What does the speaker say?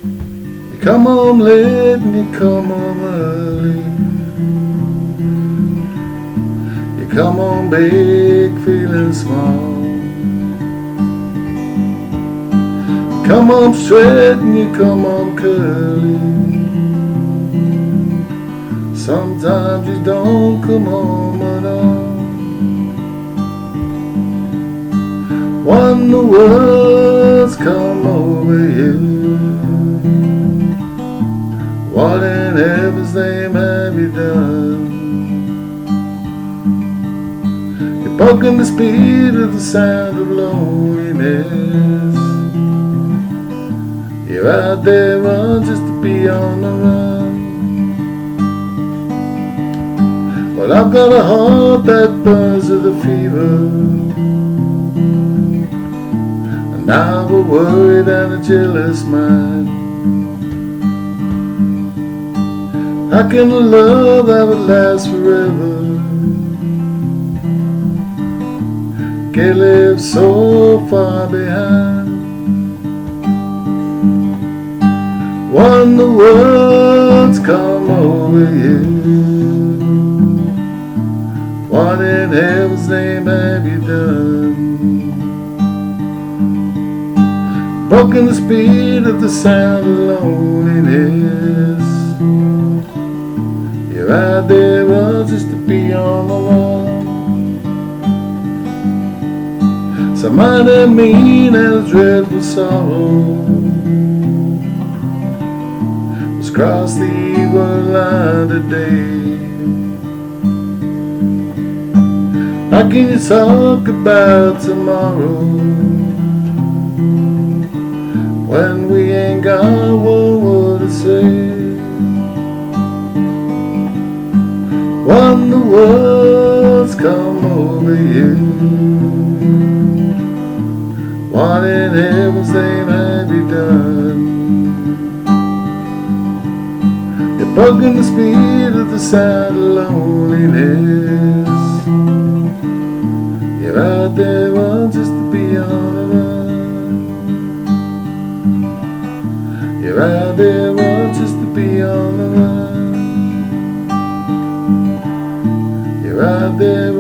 You come home late and you come home early. You come home big, feeling small. You come home straight and you come home curly. Sometimes you don't come home at all. When the world's come over you, what in heaven's name have you done? You're bucking the speed of the sound of loneliness. You're out there run just to be on the run. Well, I've got a heart that burns with a fever, and I've a worried and a jealous mind. How can a love that would last forever get left so far behind? When the world's come over you, what in heaven's name have you done? Broken the speed of the sound of loneliness. You're out there run just to be on the run. Some mighty mean and a dreadful sorrow has crossed the evil line today. How can you talk about tomorrow when we ain't got one word to say? When the world's come over you, what in heaven's name have you done? You're bucking the speed of the sound of loneliness. You're out there run just to be on the run. You're out there run just to be on the run. You're out there